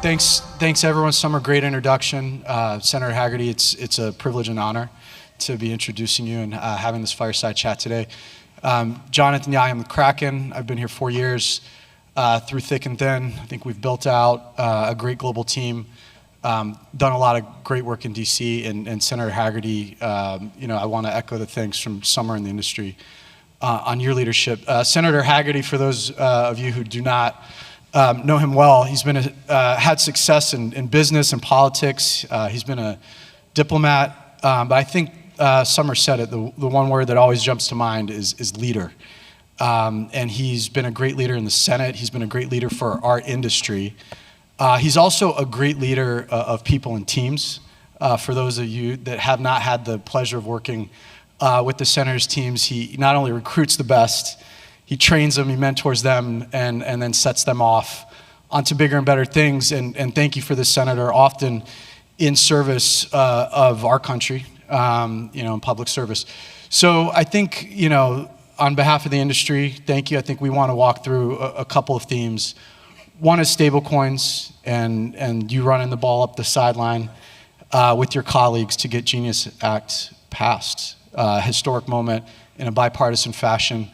thanks everyone. Summer, great introduction. Senator Hagerty, it's a privilege and honor to be introducing you and having this fireside chat today. Jonathan, I'm the Kraken. I've been here 4 years, through thick and thin. I think we've built out a great global team, done a lot of great work in DC, and Senator Hagerty, I want to echo the thanks from Summer in the industry on your leadership. Senator Hagerty, for those of you who do not know him well, he's been had success in business and politics. He's been a diplomat, but I think Summer said it, the one word that always jumps to mind is leader. And he's been a great leader in the Senate. He's been a great leader for our industry. He's also a great leader of people and teams. For those of you that have not had the pleasure of working with the Senator's teams, he not only recruits the best, he trains them, he mentors them, and then sets them off onto bigger and better things. And thank you for this, Senator, often in service of our country, in public service. So I think, on behalf of the industry, thank you. I think we want to walk through a couple of themes. One is stablecoins, and you running the ball up the sideline with your colleagues to get Genius Act passed. Historic moment in a bipartisan fashion.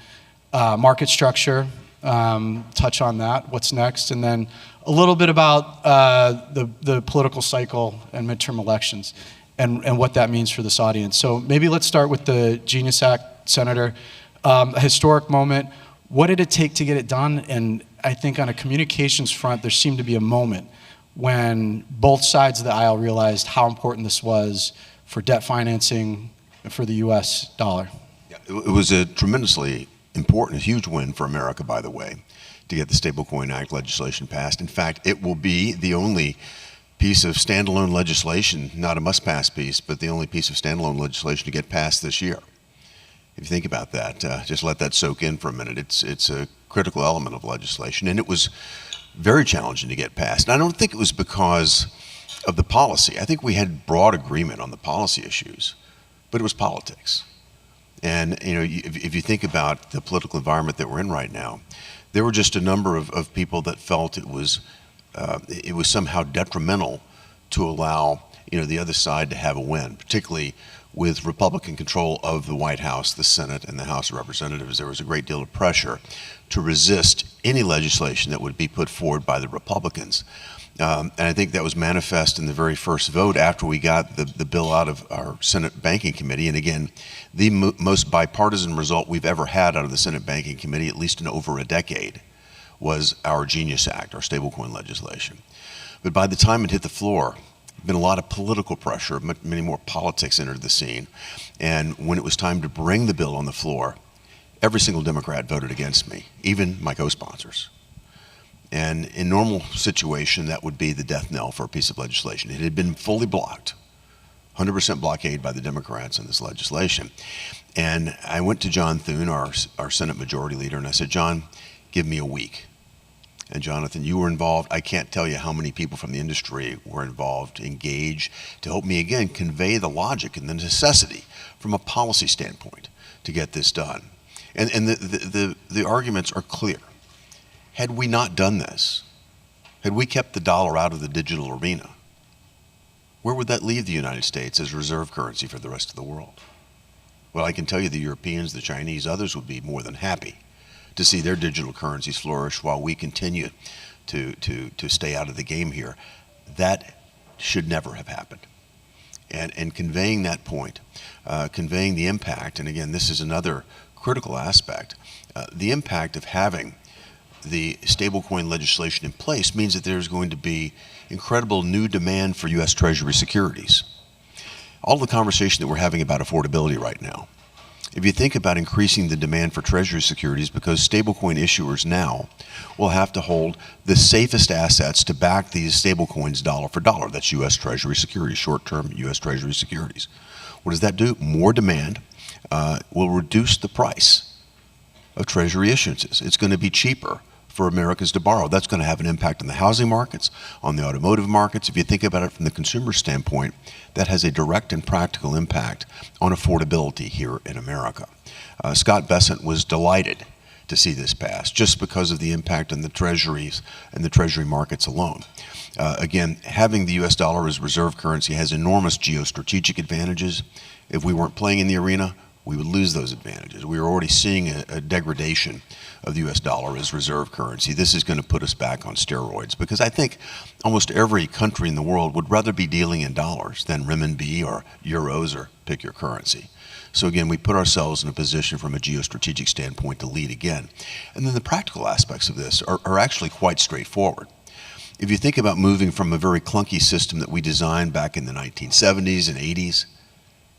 Market structure, touch on that, what's next, and then a little bit about the political cycle and midterm elections and what that means for this audience. So maybe let's start with the Genius Act, Senator. A historic moment. What did it take to get it done? And I think on a communications front, there seemed to be a moment when both sides of the aisle realized how important this was for debt financing and for the US dollar. Yeah, it was a tremendously important, huge win for America, by the way, to get the Stablecoin Act legislation passed. In fact, it will be the only piece of standalone legislation, not a must-pass piece, but the only piece of standalone legislation to get passed this year. If you think about that, just let that soak in for a minute. It's a critical element of legislation, and it was very challenging to get passed. And I don't think it was because of the policy. I think we had broad agreement on the policy issues, but it was politics. And if you think about the political environment that we're in right now, there were just a number of people that felt it was somehow detrimental to allow the other side to have a win, particularly with Republican control of the White House, the Senate, and the House of Representatives. There was a great deal of pressure to resist any legislation that would be put forward by the Republicans. And I think that was manifest in the very first vote after we got the bill out of our Senate Banking Committee. And again, the most bipartisan result we've ever had out of the Senate Banking Committee, at least in over a decade, was our Genius Act, our stablecoin legislation. But by the time it hit the floor, been a lot of political pressure, many more politics entered the scene. And when it was time to bring the bill on the floor, every single Democrat voted against me, even my co-sponsors. And in normal situation, that would be the death knell for a piece of legislation. It had been fully blocked, 100% blockade by the Democrats in this legislation. And I went to John Thune, our Senate Majority Leader, and I said, John, give me a week. And Jonathan, you were involved. I can't tell you how many people from the industry were involved, engaged, to help me, again, convey the logic and the necessity from a policy standpoint to get this done. And the arguments are clear. Had we not done this, had we kept the dollar out of the digital arena, where would that leave the United States as reserve currency for the rest of the world? Well, I can tell you the Europeans, the Chinese, others would be more than happy to see their digital currencies flourish while we continue to stay out of the game here. That should never have happened. And conveying that point, conveying the impact, and again, this is another critical aspect, the impact of having the stablecoin legislation in place means that there's going to be incredible new demand for U.S. Treasury securities. All the conversation that we're having about affordability right now, if you think about increasing the demand for Treasury securities, because stablecoin issuers now will have to hold the safest assets to back these stablecoins dollar for dollar. That's U.S. Treasury securities, short-term U.S. Treasury securities. What does that do? More demand will reduce the price of Treasury issuances. It's going to be cheaper for Americans to borrow. That's going to have an impact on the housing markets, on the automotive markets. If you think about it from the consumer standpoint, that has a direct and practical impact on affordability here in America. Scott Bessent was delighted to see this pass, just because of the impact on the treasuries and the treasury markets alone. Again, having the US dollar as reserve currency has enormous geostrategic advantages. If we weren't playing in the arena, we would lose those advantages. We are already seeing a degradation of the US dollar as reserve currency. This is going to put us back on steroids, because I think almost every country in the world would rather be dealing in dollars than renminbi or euros, or pick your currency. So again, we put ourselves in a position from a geostrategic standpoint to lead again. And then the practical aspects of this are actually quite straightforward. If you think about moving from a very clunky system that we designed back in the 1970s and 80s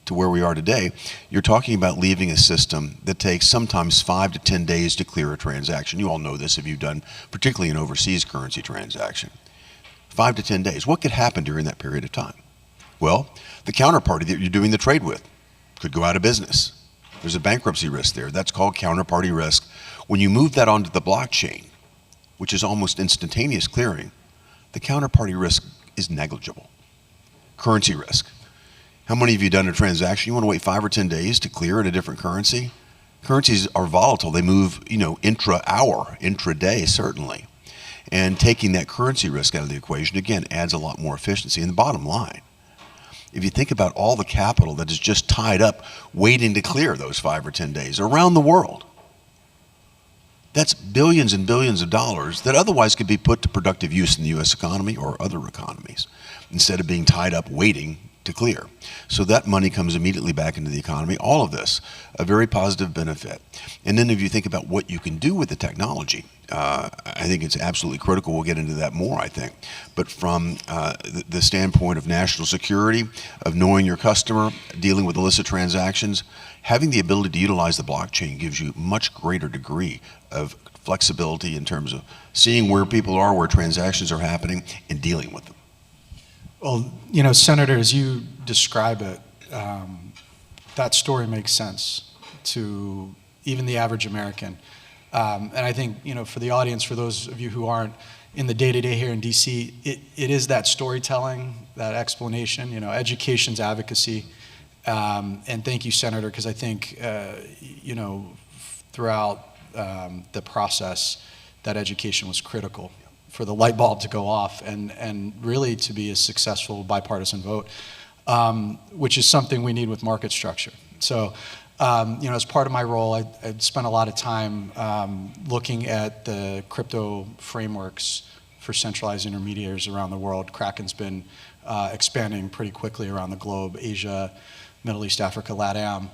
to where we are today, you're talking about leaving a system that takes sometimes 5 to 10 days to clear a transaction. You all know this if you've done particularly an overseas currency transaction. 5 to 10 days. What could happen during that period of time? Well, the counterparty that you're doing the trade with could go out of business. There's a bankruptcy risk there. That's called counterparty risk. When you move that onto the blockchain, which is almost instantaneous clearing, the counterparty risk is negligible. Currency risk. How many of you done a transaction? You want to wait 5 or 10 days to clear in a different currency? Currencies are volatile. They move, intra-hour, intra-day, certainly. And taking that currency risk out of the equation, again, adds a lot more efficiency. And the bottom line, if you think about all the capital that is just tied up waiting to clear those 5 or 10 days around the world, that's billions and billions of dollars that otherwise could be put to productive use in the U.S. economy or other economies, instead of being tied up waiting to clear. So that money comes immediately back into the economy. All of this, a very positive benefit. And then if you think about what you can do with the technology, I think it's absolutely critical. We'll get into that more, I think. But from the standpoint of national security, of knowing your customer, dealing with illicit transactions, having the ability to utilize the blockchain gives you much greater degree of flexibility in terms of seeing where people are, where transactions are happening, and dealing with them. Well, Senator, as you describe it, that story makes sense to even the average American. And I think, for the audience, for those of you who aren't in the day-to-day here in DC, it is that storytelling, that explanation, education's advocacy. And thank you, Senator, because I think, throughout the process, that education was critical for the light bulb to go off and really to be a successful bipartisan vote, which is something we need with market structure. So, as part of my role, I spent a lot of time looking at the crypto frameworks for centralized intermediaries around the world. Kraken's been expanding pretty quickly around the globe: Asia, Middle East, Africa, LATAM.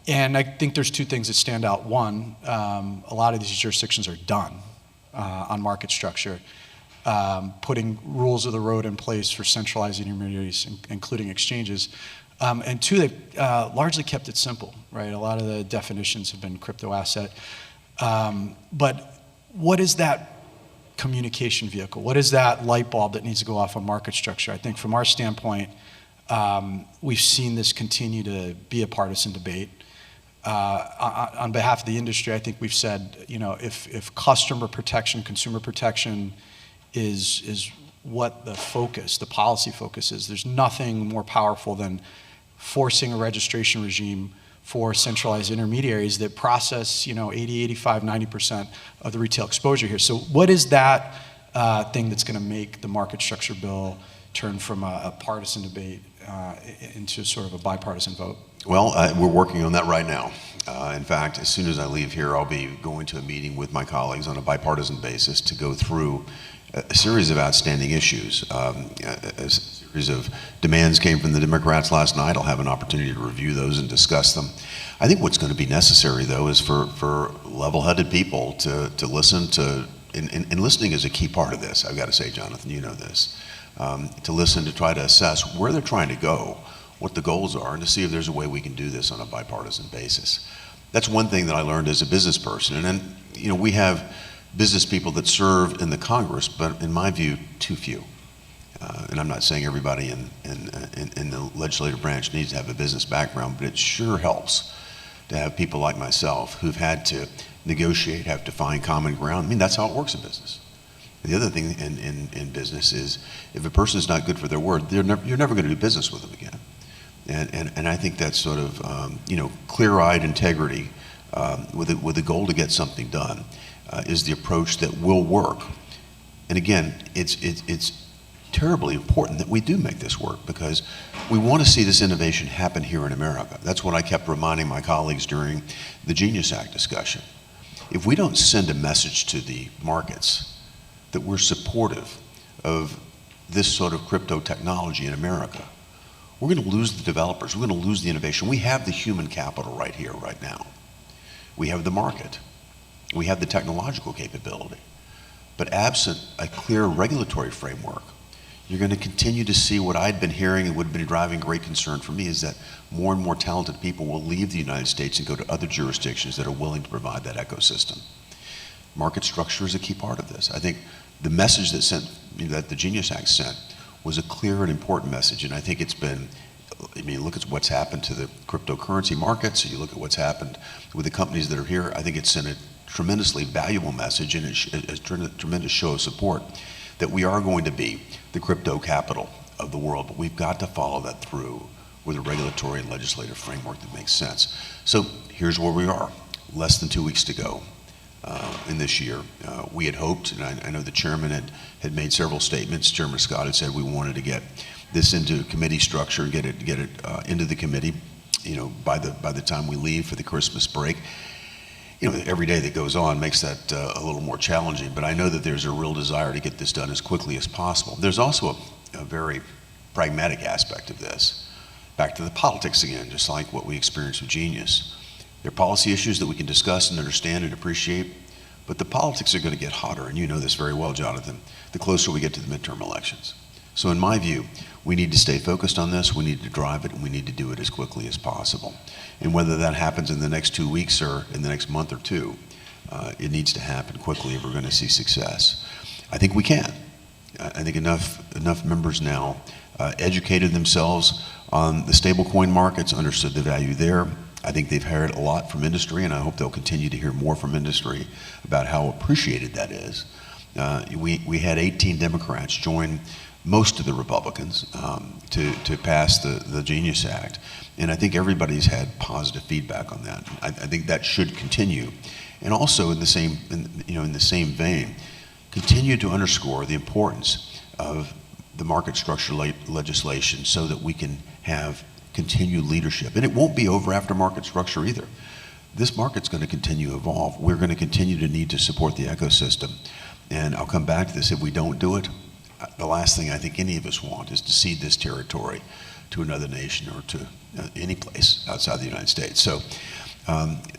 And I think there's two things that stand out. One, a lot of these jurisdictions are done on market structure, putting rules of the road in place for centralized intermediaries, including exchanges. And two, they've largely kept it simple, right? A lot of the definitions have been crypto asset. But what is that communication vehicle? What is that light bulb that needs to go off on market structure? I think from our standpoint, we've seen this continue to be a partisan debate. On behalf of the industry, I think we've said, if customer protection, consumer protection is what the focus, the policy focus is, there's nothing more powerful than forcing a registration regime for centralized intermediaries that process, 80, 85, 90% of the retail exposure here. So what is that thing that's going to make the market structure bill turn from a partisan debate into sort of a bipartisan vote? Well, we're working on that right now. In fact, as soon as I leave here, I'll be going to a meeting with my colleagues on a bipartisan basis to go through a series of outstanding issues. A series of demands came from the Democrats last night. I'll have an opportunity to review those and discuss them. I think what's going to be necessary, though, is for level-headed people to listen to, and listening is a key part of this, I've got to say, Jonathan, you know this, to listen, to try to assess where they're trying to go, what the goals are, and to see if there's a way we can do this on a bipartisan basis. That's one thing that I learned as a business person. And then, we have business people that serve in the Congress, but in my view, too few. And I'm not saying everybody in the legislative branch needs to have a business background, but it sure helps to have people like myself who've had to negotiate, have to find common ground. I mean, that's how it works in business. The other thing in business is if a person is not good for their word, you're never going to do business with them again. And I think that sort of clear-eyed integrity with a goal to get something done, is the approach that will work. And again, it's terribly important that we do make this work, because we want to see this innovation happen here in America. That's what I kept reminding my colleagues during the Genius Act discussion. If we don't send a message to the markets that we're supportive of this sort of crypto technology in America, we're going to lose the developers, we're going to lose the innovation. We have the human capital right here, right now. We have the market. We have the technological capability. But absent a clear regulatory framework, you're going to continue to see what I'd been hearing and would have been driving great concern for me, is that more and more talented people will leave the United States and go to other jurisdictions that are willing to provide that ecosystem. Market structure is a key part of this. I think the message that the Genius Act sent was a clear and important message, and I think it's been, I mean, look at what's happened to the cryptocurrency markets, you look at what's happened with the companies that are here. I think it's sent a tremendously valuable message and a tremendous show of support that we are going to be the crypto capital of the world, but we've got to follow that through with a regulatory and legislative framework that makes sense. So here's where we are, less than 2 weeks to go in this year. We had hoped, and I know the chairman had made several statements. Chairman Scott had said we wanted to get this into committee structure, get it into the committee, by the time we leave for the Christmas break. Every day that goes on makes that a little more challenging, but I know that there's a real desire to get this done as quickly as possible. There's also a very pragmatic aspect of this. Back to the politics again, just like what we experienced with Genius. There are policy issues that we can discuss and understand and appreciate, but the politics are going to get hotter, and you know this very well, Jonathan, the closer we get to the midterm elections. So in my view, we need to stay focused on this, we need to drive it, and we need to do it as quickly as possible. And whether that happens in the next 2 weeks or in the next month or two, it needs to happen quickly if we're going to see success. I think we can. I think enough members now educated themselves on the stablecoin markets, understood the value there. I think they've heard a lot from industry, and I hope they'll continue to hear more from industry about how appreciated that is. We had 18 Democrats join most of the Republicans to pass the Genius Act, and I think everybody's had positive feedback on that. I think that should continue, and also in the same vein, continue to underscore the importance of the market structure legislation so that we can have continued leadership. And it won't be over after market structure either. This market's going to continue to evolve. We're going to continue to need to support the ecosystem. And I'll come back to this. If we don't do it, the last thing I think any of us want is to cede this territory to another nation or to any place outside the United States. So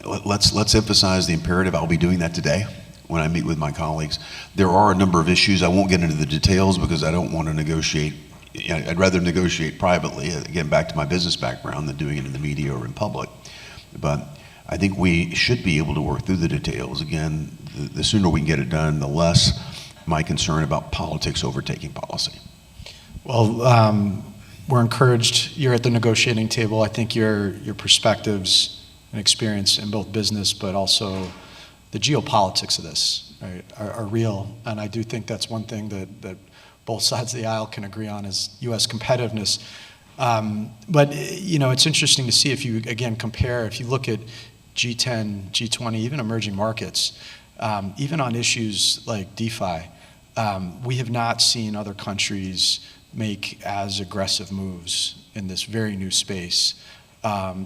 let's emphasize the imperative. I'll be doing that today when I meet with my colleagues. There are a number of issues. I won't get into the details because I don't want to negotiate. I'd rather negotiate privately, again, back to my business background, than doing it in the media or in public. But I think we should be able to work through the details. Again, the sooner we can get it done, the less my concern about politics overtaking policy. Well, we're encouraged. You're at the negotiating table. I think your perspectives and experience in both business, but also the geopolitics of this, right, are real. And I do think that's one thing that both sides of the aisle can agree on is U.S. competitiveness. But it's interesting to see if you, again, compare, if you look at G10, G20, even emerging markets, even on issues like DeFi, we have not seen other countries make as aggressive moves in this very new space,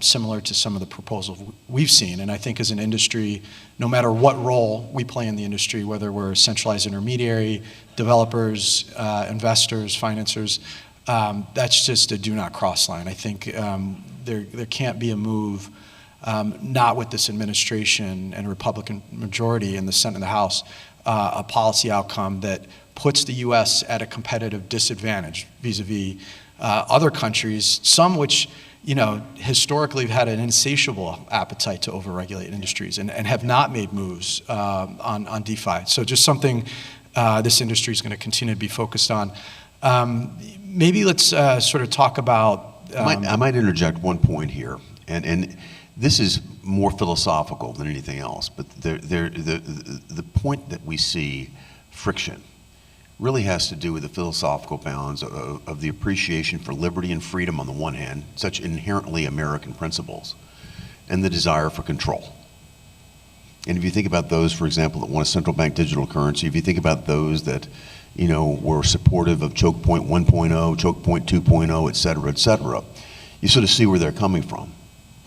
similar to some of the proposals we've seen. And I think as an industry, no matter what role we play in the industry, whether we're a centralized intermediary, developers, investors, financiers, that's just a do not cross line. I think there can't be a move, not with this administration and Republican majority in the Senate and the House, a policy outcome that puts the U.S. at a competitive disadvantage vis-a-vis other countries, some which historically have had an insatiable appetite to overregulate industries and have not made moves on DeFi. So just something this industry is going to continue to be focused on. Maybe let's sort of talk about... I might interject one point here, and this is more philosophical than anything else, but the point that we see friction really has to do with the philosophical bounds of the appreciation for liberty and freedom on the one hand, such inherently American principles, and the desire for control. And if you think about those, for example, that want a central bank digital currency, if you think about those that, were supportive of choke point 1.0, choke point 2.0, et cetera, you sort of see where they're coming from.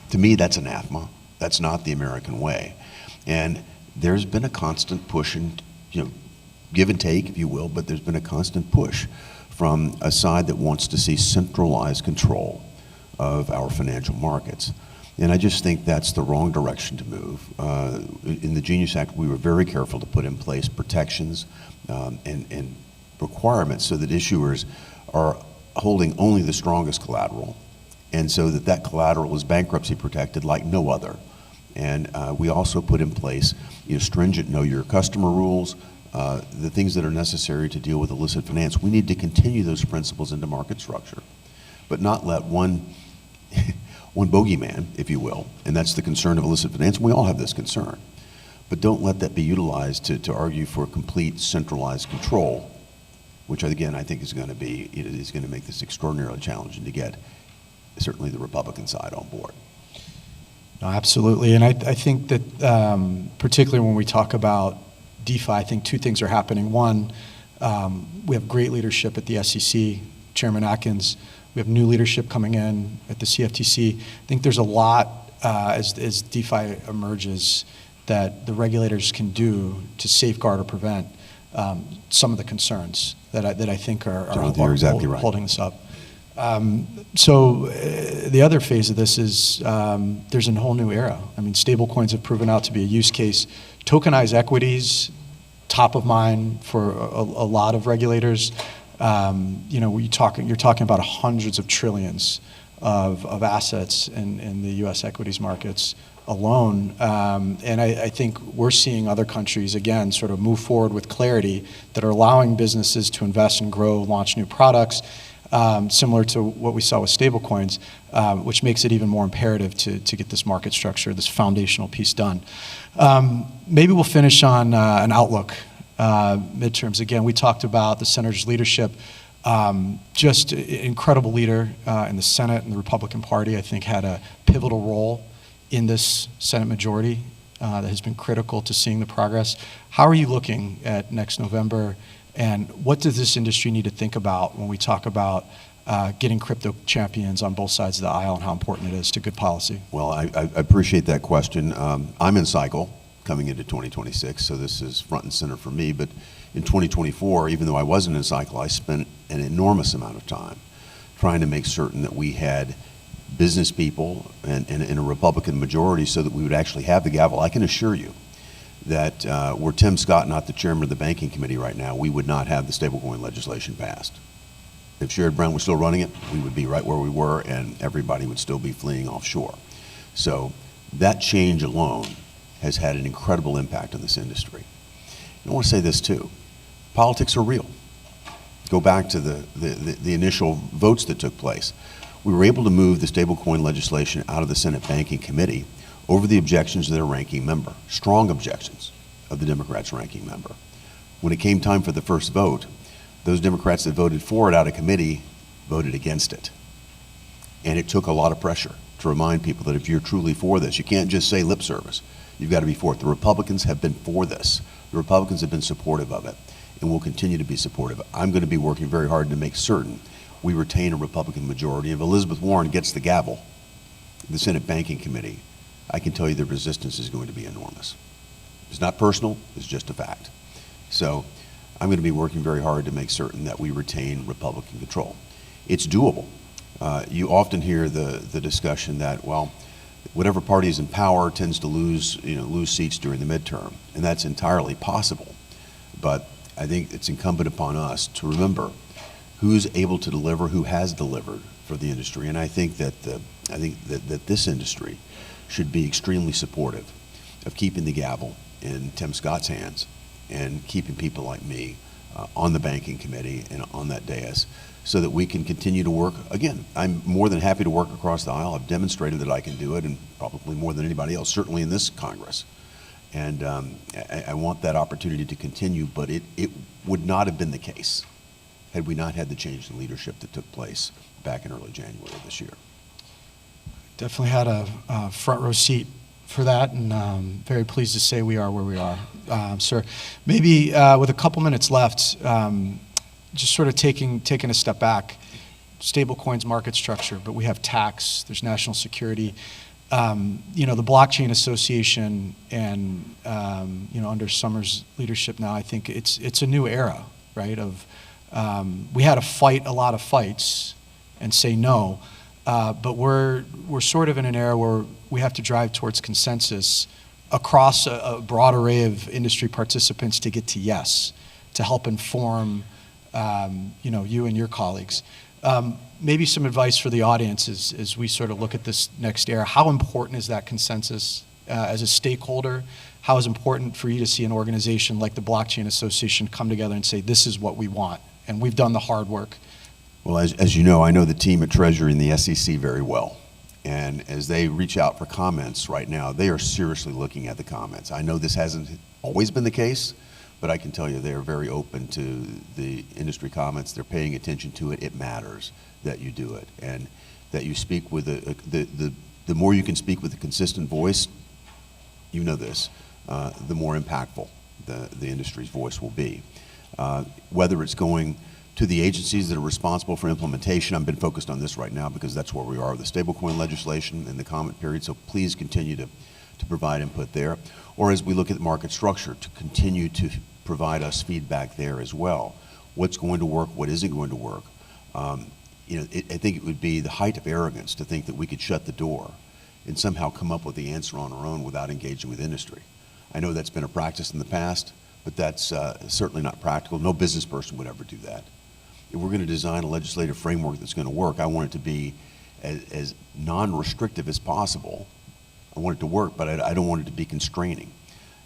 To me, that's anathema. That's not the American way. And there's been a constant push and, give and take, if you will, but there's been a constant push from a side that wants to see centralized control of our financial markets. And I just think that's the wrong direction to move. In the Genius Act, we were very careful to put in place protections and requirements so that issuers are holding only the strongest collateral, and so that collateral is bankruptcy protected like no other. And we also put in place stringent know your customer rules, the things that are necessary to deal with illicit finance. We need to continue those principles into market structure, but not let one bogeyman, if you will, and that's the concern of illicit finance. And we all have this concern, but don't let that be utilized to argue for complete centralized control, which again I think is going to make this extraordinarily challenging to get certainly the Republican side on board. No, absolutely, and I think that particularly when we talk about DeFi, I think two things are happening. One, we have great leadership at the SEC, Chairman Atkins. We have new leadership coming in at the CFTC. I think there's a lot as DeFi emerges that the regulators can do to safeguard or prevent some of the concerns that I think are you're exactly right. Holding this up. So the other phase of this is there's a whole new era. I mean, stablecoins have proven out to be a use case. Tokenized equities, top of mind for a lot of regulators. You're talking about hundreds of trillions of assets in the U.S. equities markets alone. And I think we're seeing other countries, again, sort of move forward with clarity that are allowing businesses to invest and grow, launch new products, similar to what we saw with stablecoins, which makes it even more imperative to get this market structure, this foundational piece done. Maybe we'll finish on an outlook. Midterms. Again, we talked about the senator's leadership. Just incredible leader in the Senate and the Republican Party. I think had a pivotal role in this Senate majority that has been critical to seeing the progress. How are you looking at next November, and what does this industry need to think about when we talk about getting crypto champions on both sides of the aisle and how important it is to good policy? Well, I appreciate that question. I'm in cycle coming into 2026, so this is front and center for me. But in 2024, even though I wasn't in cycle, I spent an enormous amount of time trying to make certain that we had business people and a Republican majority so that we would actually have the gavel. I can assure you that were Tim Scott not the chairman of the banking committee right now, we would not have the stablecoin legislation passed. If Sherrod Brown was still running it, we would be right where we were and everybody would still be fleeing offshore. So that change alone has had an incredible impact on this industry. And I want to say this too, politics are real. Go back to the initial votes that took place. We were able to move the stablecoin legislation out of the Senate Banking Committee over the objections of their ranking member, strong objections of the Democrats' ranking member. When it came time for the first vote, those Democrats that voted for it out of committee voted against it. And it took a lot of pressure to remind people that if you're truly for this, you can't just say lip service. You've got to be for it. The Republicans have been for this. The Republicans have been supportive of it and will continue to be supportive. I'm going to be working very hard to make certain we retain a Republican majority. If Elizabeth Warren gets the gavel, the Senate Banking Committee, I can tell you the resistance is going to be enormous. It's not personal, it's just a fact. So I'm going to be working very hard to make certain that we retain Republican control. It's doable. You often hear the discussion that, well, whatever party is in power tends to lose seats during the midterm, and that's entirely possible. But I think it's incumbent upon us to remember who's able to deliver, who has delivered for the industry, and I think that this industry should be extremely supportive of keeping the gavel in Tim Scott's hands and keeping people like me on the banking committee and on that dais so that we can continue to work. Again, I'm more than happy to work across the aisle. I've demonstrated that I can do it, and probably more than anybody else, certainly in this Congress. And I want that opportunity to continue, but it would not have been the case had we not had the change in leadership that took place back in early January of this year. Definitely had a front row seat for that, and very pleased to say we are where we are, sir. Maybe with a couple minutes left, just sort of taking a step back. Stablecoins market structure, but we have tax, there's national security. The Blockchain Association and under Summer's leadership now, I think it's a new era, right? We had to fight a lot of fights and say no, but we're sort of in an era where we have to drive towards consensus across a broad array of industry participants to get to yes, to help inform you and your colleagues. Maybe some advice for the audience as we sort of look at this next era. How important is that consensus as a stakeholder? How is it important for you to see an organization like the Blockchain Association come together and say, this is what we want, and we've done the hard work? Well, as you know, I know the team at Treasury and the SEC very well. And as they reach out for comments right now, they are seriously looking at the comments. I know this hasn't always been the case, but I can tell you they are very open to the industry comments. They're paying attention to it. It matters that you do it, and that you speak with the more you can speak with a consistent voice, you know this, the more impactful the industry's voice will be. Whether it's going to the agencies that are responsible for implementation, I've been focused on this right now because that's where we are with the stablecoin legislation and the comment period, so please continue to provide input there. Or as we look at market structure, to continue to provide us feedback there as well. What's going to work, what isn't going to work. I think it would be the height of arrogance to think that we could shut the door and somehow come up with the answer on our own without engaging with industry. I know that's been a practice in the past, but that's certainly not practical. No business person would ever do that. If we're going to design a legislative framework that's going to work, I want it to be as non-restrictive as possible. I want it to work, but I don't want it to be constraining.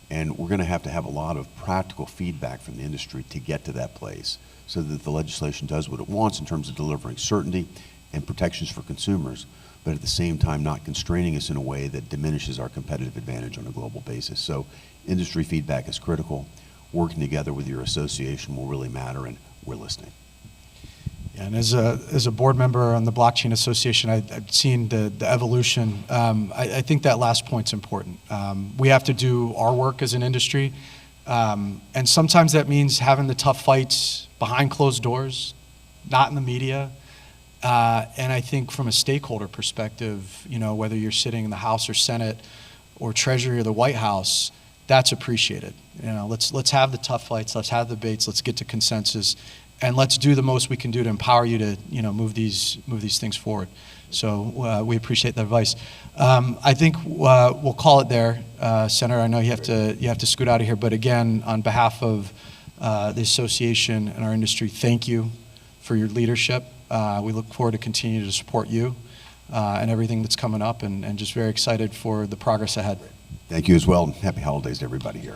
And we're going to have a lot of practical feedback from the industry to get to that place so that the legislation does what it wants in terms of delivering certainty and protections for consumers, but at the same time not constraining us in a way that diminishes our competitive advantage on a global basis. So industry feedback is critical. Working together with your association will really matter, and we're listening. Yeah, and as a board member on the Blockchain Association, I've seen the evolution. I think that last point's important. We have to do our work as an industry, and sometimes that means having the tough fights behind closed doors, not in the media. And I think from a stakeholder perspective, whether you're sitting in the House or Senate or Treasury or the White House, that's appreciated. Let's have the tough fights, let's have the debates, let's get to consensus, and let's do the most we can do to empower you to move these things forward. So we appreciate that advice. I think we'll call it there, Senator. I know you have to scoot out of here, but again, on behalf of the association and our industry, thank you for your leadership. We look forward to continue to support you and everything that's coming up, and just very excited for the progress ahead. Thank you as well, and happy holidays to everybody here.